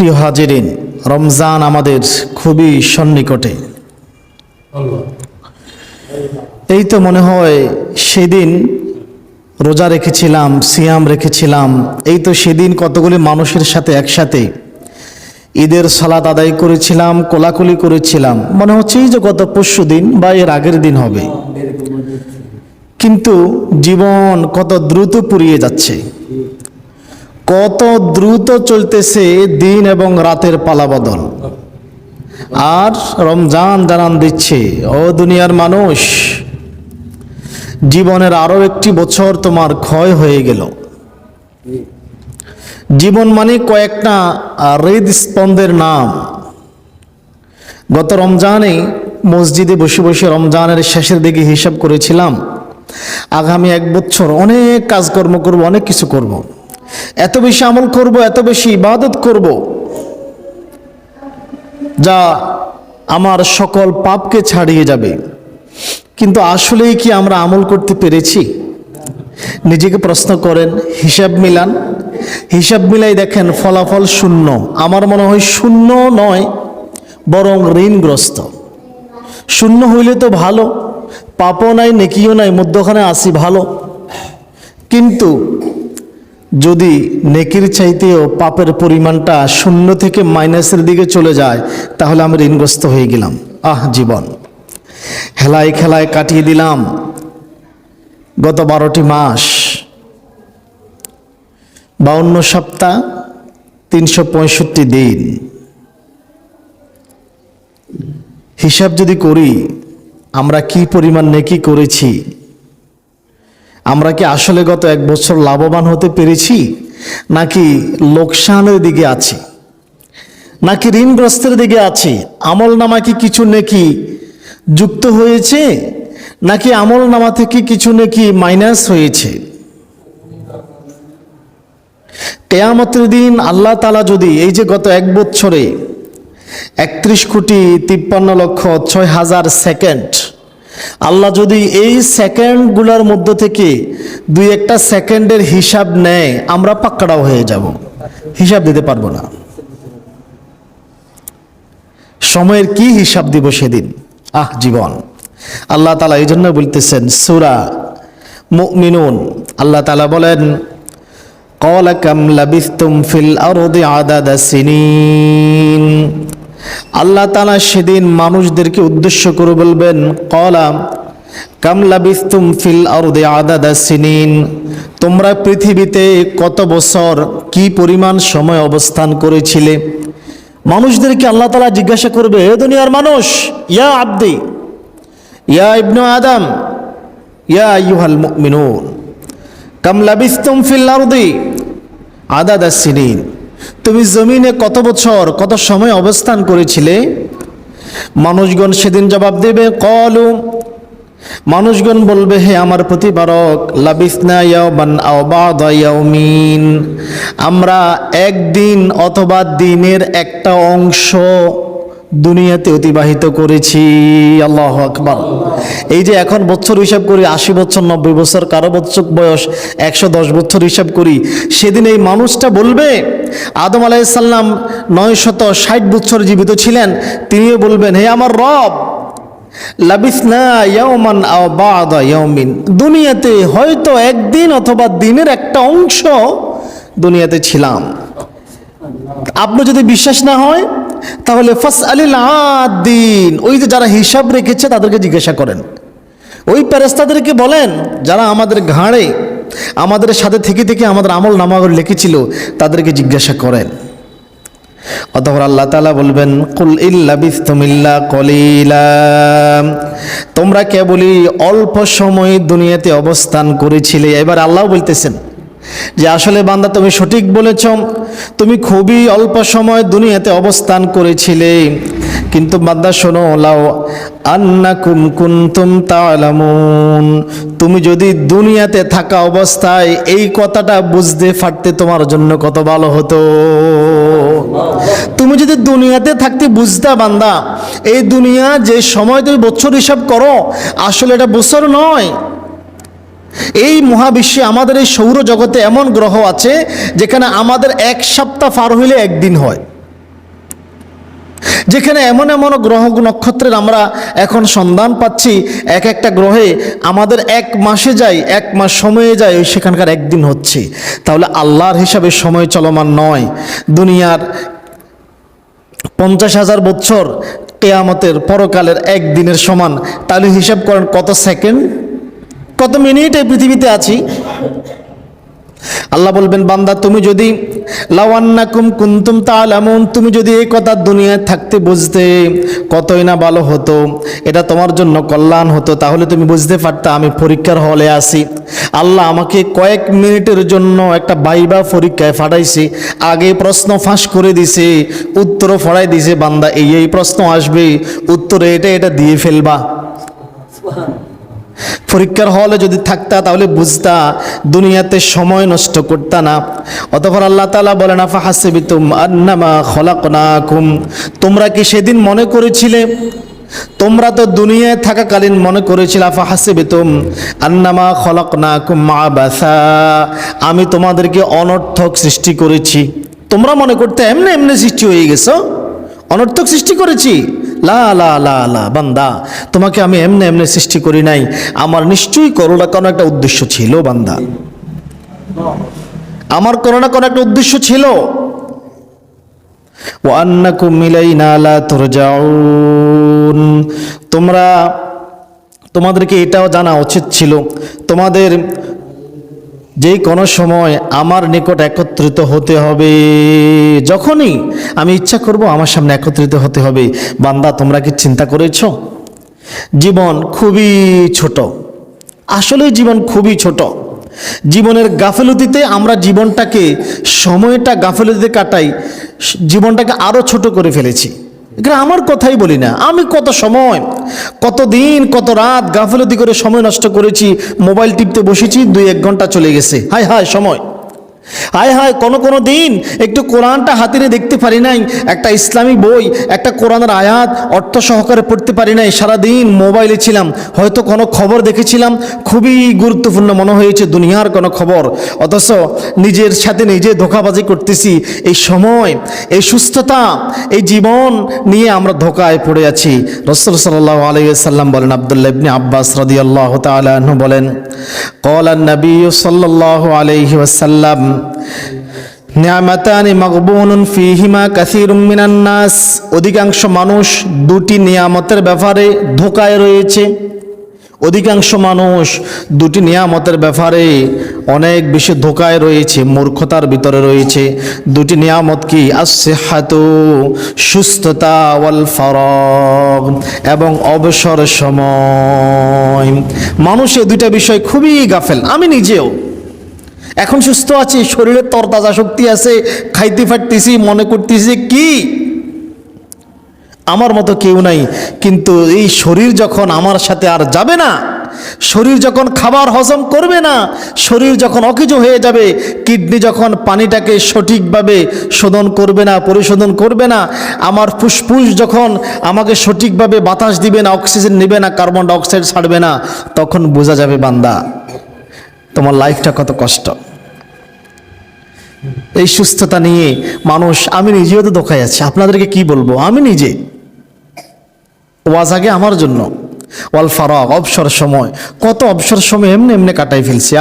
প্রিয় হাজিরিন, রমজান আমাদের খুবই সন্নিকটে। এই তো মনে হয় সেদিন রোজা রেখেছিলাম, সিয়াম রেখেছিলাম। এই তো সেদিন কতগুলি মানুষের সাথে একসাথে ঈদের সালাত আদায় করেছিলাম, কোলাকুলি করেছিলাম। মনে হচ্ছে এই যে গত পরশু দিন বা এর আগের দিন হবে। কিন্তু জীবন কত দ্রুত ফুরিয়ে যাচ্ছে, কত দ্রুত চলতেছে দিন এবং রাতের পালাবদল। আর রমজান জানান দিচ্ছে, ও দুনিয়ার মানুষ, জীবনের আরো একটি বছর তোমার ক্ষয় হয়ে গেল। জীবন মানে কয়েকটা হৃদস্পন্দের নাম। গত রমজানে মসজিদে বসে বসে রমজানের শেষের দিকে হিসাব করেছিলাম, আগামী এক বছর অনেক কাজকর্ম করব, অনেক কিছু করব, এত বেশি আমল করব, এত বেশি ইবাদত করব, যা আমার সকল পাপকে ছাড়িয়ে যাবে। কিন্তু আসলেই কি আমরা আমল করতে পেরেছি? নিজেকে প্রশ্ন করেন, হিসাব মিলান। হিসাব মিলাই দেখেন ফলাফল শূন্য। আমার মনে হয় শূন্য নয়, বরং ঋণগ্রস্ত। শূন্য হইলে তো ভালো, পাপও নাই নেকিও নাই, মধ্যখানে আসি ভালো। কিন্তু যদি নেকির চাইতেও পাপের পরিমাণটা শূন্য থেকে মাইনাসের দিকে চলে যায়, তাহলে আমি ঋণগ্রস্ত হয়ে গেলাম। জীবন হেলায় খেলায় কাটিয়ে দিলাম গত 12টি মাস, 52 সপ্তাহ, 365 দিন। হিসাব যদি করি আমরা কি পরিমাণ নেকি করেছি, আমরা কি আসলে গত এক বছর লাভবান হতে পেরেছি, নাকি লোকসানের দিকে আছি, নাকি ঋণগ্রস্তের দিকে আছি? আমল নামা কি কিছু নেকি যুক্ত হয়েছে, নাকি আমল নামা থেকে কিছু নেকি মাইনাস হয়েছে? কিয়ামতের দিন আল্লাহ তাআলা যদি এই যে গত এক বছরে 31,53,06,000 সেকেন্ড, আল্লাহ যদি এই সেকেন্ডগুলোর মধ্য থেকে দুই একটা সেকেন্ডের হিসাব নেয়, আমরা পাকড়াও হয়ে যাব, হিসাব দিতে পারবো না। সময়ের কি হিসাব দিব সেদিন? জীবন। আল্লাহ তাআলা এই জন্য বলতেছেন সূরা মুমিনুন, আল্লাহ তাআলা বলেন, ক্বালা কাম লাবিসতুম ফিল আরদি আদাদা সিনিন। আল্লাহ তাআলা সেদিন মানুষদেরকে উদ্দেশ্য করে বলবেন, ক্বালা কাম লাবিসতুম ফিল আরদি আদাদা সিনিন, তোমরা পৃথিবীতে কত বছর কি পরিমাণ সময় অবস্থান করেছিলে। মানুষদেরকে আল্লাহ তাআলা জিজ্ঞাসা করবে, হে দুনিয়ার মানুষ, ইয়া আব্দি, ইয়া ইবনু আদম, ইয়া আইয়ুহাল মুমিনুন, কাম লাবিসতুম ফিল আরদি আদাদা সিনিন, তুমি জমিনে কত বছর কত সময় অবস্থান করেছিলে? মানুষগণ সেদিন জবাব দেবে, ক্বালু, মানুষগণ বলবে, হে আমার প্রতিপালক, লাবিসনা ইয়াওমান আও বা'দা ইয়াওমিন, আমরা একদিন অথবা দিনের একটা অংশ দুনিয়াতে অতিবাহিত করেছি। আল্লাহু আকবার। এই যে এখন বছর হিসাব করি, 80 বছর, 90 বছর, কারো বছর বয়স 110 বছর হিসাব করি, সেদিন এই মানুষটা বলবে, আদম আলাইহিস সালাম 960 বছর জীবিত ছিলেন, তিনিও বলবেন, হে আমার রব, লাবিসনা ইয়াওমান আও বা'দা ইয়াওমিন, দুনিয়াতে হয়তো একদিন অথবা দিনের একটা অংশ দুনিয়াতে ছিলাম। আপনি যদি বিশ্বাস না হয় তাহলে ফাসআলিল আদিন, ওই যে যারা হিসাব রেখেছে তাদেরকে জিজ্ঞাসা করেন। ওই ফেরেশতাদেরকে বলেন যারা আমাদের ঘাড়ে আমাদের সাথে থেকে থেকে আমাদের আমল নামাগুলো লিখেছিল, তাদেরকে জিজ্ঞাসা করেন। অতঃপর আল্লাহ তাআলা বলবেন, কুল ইল্লাবিসতুম ইল্লা কলিলা, তোমরা কেবলই অল্প সময় দুনিয়াতে অবস্থান করেছিলে। এবার আল্লাহ বলতেছেন যে আসলে বান্দা তুমি সঠিক বলেছ, তুমি খুবই অল্প সময় দুনিয়াতে অবস্থান করেছিলে, কিন্তু বান্দা শোনো, লাও আন্নাকুম কুনতুম তা'লামুন, তুমি যদি দুনিয়াতে থাকা অবস্থায় এই কথাটা বুঝতে পারতে তোমার জন্য কত ভালো হতো। তুমি যদি দুনিয়াতে থাকতে বুঝতা বান্দা, এই দুনিয়া যে সময় তুমি বছর হিসাব করো, আসলে এটা বছর নয়। এই মহাবিশ্বে আমাদের এই সৌরজগতে এমন গ্রহ আছে যেখানে আমাদের এক সপ্তাহ পার হইলে একদিন হয়। যেখানে এমন এমন গ্রহ নক্ষত্রের আমরা এখন সন্ধান পাচ্ছি, এক একটা গ্রহে আমাদের 1 মাসে যায়, 1 মাস সময়ে যায়, সেখানকার একদিন হচ্ছে। তাহলে আল্লাহর হিসাবে সময় চলমান নয়। দুনিয়ার 50,000 বছর কিয়ামতের পরকালের একদিনের সমান। তাহলে হিসাব করেন কত সেকেন্ড, কত মিনিট এই পৃথিবীতে আছি। আল্লাহ বলবেন, বান্দা তুমি যদি লাওয়ান্নাকুম কুনতুম তাআলামুন, তুমি যদি এই কথা দুনিয়ায় থাকতে বুঝতে, কতই না ভালো হতো, এটা তোমার জন্য কল্যাণ হতো। তাহলে তুমি বুঝতে পারতা আমি পরীক্ষার হলে আছি, আল্লাহ আমাকে কয়েক মিনিটের জন্য একটা ভাইবা পরীক্ষায় পাঠাইছে, আগে প্রশ্ন ফাঁস করে দিছে, উত্তরও ফড়াই দিছে, বান্দা এই প্রশ্ন আসবে, উত্তরে এটা দিয়ে ফেলবা। পরীক্ষার হলে যদি থাকতা তাহলে বুঝতা দুনিয়াতে সময় নষ্ট করতা না। অতঃপর আল্লাহ তাআলা বলেন, আফাহাসিবতুম আন্নামা খলাকনাকুম, তোমরা কি সেদিন মনে করেছিলে, তোমরা তো দুনিয়ায় থাকাকালীন মনে করেছিলে, আফাহাসিবতুম আন্নামা খলাকনাকুম আবাসা, আমি তোমাদেরকে অনর্থক সৃষ্টি করেছি। তোমরা মনে করতে এমনি এমনি সৃষ্টি হয়ে গেছো, অনর্থক সৃষ্টি করেছি। লা লা লা লা, বান্দা তোমাকে আমি এমনি এমনি সৃষ্টি করি নাই, আমার নিশ্চয়ই করোনা কোনো একটা উদ্দেশ্য ছিল। বান্দা, আমার করোনা কোনো একটা উদ্দেশ্য ছিল। ওয়া আন্নাকুম ইলাইনা লা তুরজাউন, তোমাদেরকে এটাও জানা উচিত ছিল, তোমাদের যেই কোনো সময় আমার নিকট একত্রিত হতে হবে, যখনই আমি ইচ্ছা করব আমার সামনে একত্রিত হতে হবে। বান্দা, তোমরা কি চিন্তা করেছো জীবন খুবই ছোট? আসলে জীবন খুবই ছোট। জীবনের গাফিলতিতে আমরা জীবনটাকে, সময়টা গাফিলতিতে কাটাই, জীবনটাকে আরো ছোট করে ফেলেছি। এখানে আমার কথাই বলি না, আমি কত সময়, কত দিন, কত রাত গাফিলতি করে সময় নষ্ট করেছি। মোবাইল টিপতে বসেছি, 2-1 ঘন্টা চলে গেছে। হায় হায় সময়, হায় হায়, কোনো দিন একটু কোরআনটা হাতে নিয়ে দেখতে পারি নাই, একটা ইসলামিক বই, একটা কোরআনের আয়াত অর্থ সহকারে পড়তে পারি নাই। সারাদিন মোবাইলে ছিলাম, হয়তো কোনো খবর দেখেছিলাম, খুবই গুরুত্বপূর্ণ মনে হয়েছে, দুনিয়ার কোনো খবর, অথচ নিজের সাথে নিজে ধোঁকাবাজি করতেছি। এই সময়, এই সুস্থতা, এই জীবন নিয়ে আমরা ধোঁকায় পড়ে আছি। রাসূল সাল্লাল্লাহু আলাইহি ওয়াসাল্লাম বলেন, আব্দুল্লাহ ইবনে আব্বাস রাদিয়াল্লাহু তাআলা আনহু বলেন, ক্বালা নবী সাল্লাল্লাহু আলাইহি ওয়াসাল্লাম, নিয়ামাতানি মাগবুনুন ফীহিমা কাসীরুম মিনান নাস, অধিকাংশ মানুষ 2টি নিয়ামতের ব্যাপারে ধোঁকায় রয়েছে। অধিকাংশ মানুষ 2টি নিয়ামতের ব্যাপারে অনেক বেশি ধোঁকায় রয়েছে, মূর্খতার ভিতরে রয়েছে। 2টি নিয়ামত কি? আস-সিহহাতু, সুস্থতা, ওয়াল ফারাগ, এবং অবসর সময়। মানুষ এই 2টা বিষয় খুবই গাফেল। আমি নিজেও এখন সুস্থ আছি, শরীরে তরতাজা শক্তি আছে, খাইতে পারতেছি, মনে করতেছি কি আমার মতো কেউ নাই। কিন্তু এই শরীর যখন আমার সাথে আর যাবে না, শরীর যখন খাবার হজম করবে না, শরীর যখন অকেজো হয়ে যাবে, কিডনি যখন পানিটাকে সঠিকভাবে শোধন করবে না, পরিশোধন করবে না, আমার ফুসফুস যখন আমাকে সঠিকভাবে বাতাস দিবে না, অক্সিজেন নেবে না, কার্বন ডাইঅক্সাইড ছাড়বে না, তখন বোঝা যাবে বান্দা তোমার লাইফটা কত কষ্ট। এই সুস্থতা নিয়ে মানুষ, আমি নিজেও তো ধোঁকায় আছি, আপনাদেরকে কি বলবো, আমি নিজে। ওয়াজ আগে আমার জন্য। ওয়াল ফারাগ, অবসর সময়, কত অবসর সময় এমনি এমনি কাটাই ফেলছি।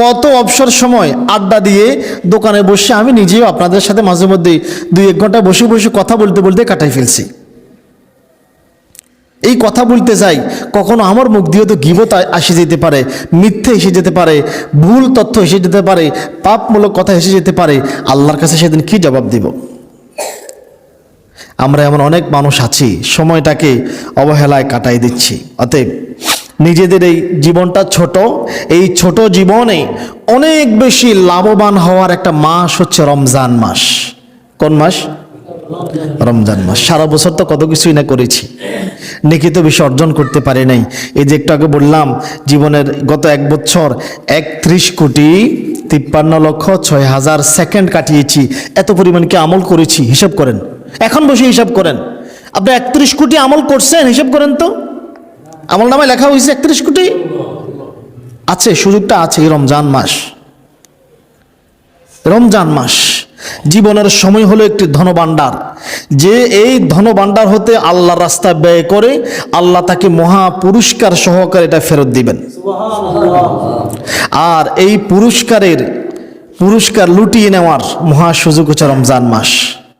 কত অবসর সময় আড্ডা দিয়ে দোকানে বসে, আমি নিজেও আপনাদের সাথে মাঝে মধ্যে 2-1 ঘন্টা বসে বসে কথা বলতে বলতে কাটাই ফেলছি। এই কথা বলতে যাই, কখনো আমার মুখ দিয়ে তো গীবত এসে যেতে পারে, মিথ্যে এসে যেতে পারে, ভুল তথ্য এসে যেতে পারে, পাপমূলক কথা এসে যেতে পারে। আল্লাহর কাছে সেদিন কি জবাব দিব? আমরা এমন অনেক মানুষ আছি, সময়টাকে অবহেলায় কাটাই দিচ্ছি। অতএব নিজেদের এই জীবনটা ছোট, এই ছোট জীবনে অনেক বেশি লাভবান হওয়ার একটা মাস হচ্ছে রমজান মাস। কোন মাস? রমজান মাস। সারা বছর তো কত কিছুই না করেছি, নেকি তো বেশি অর্জন করতে পারি নাই। এই যে একটু আগে বললাম, জীবনের গত 1 বছর 31,53,06,000 সেকেন্ড কাটিয়েছি। এত পরিমাণ কি আমল করেছি? হিসাব করেন, এখন বসে হিসাব করেন। আপনি 31 কোটি আমল করছেন, হিসাব করেন তো। আমল নামায় লেখা হয়েছে 31 কোটি। আছে, সুযোগটা আছে। এই রমজান মাস, রমজান মাস জীবনের সময় হলো একটি ধনভাণ্ডার, যে এই ধনভাণ্ডার হতে আল্লাহর রাস্তায় ব্যয় করে আল্লাহ তাকে মহা পুরস্কার সহকারে এটা ফেরত দিবেন। আর এই পুরস্কার লুটিয়ে নেওয়ার মহা সুযোগ হচ্ছে রমজান মাস।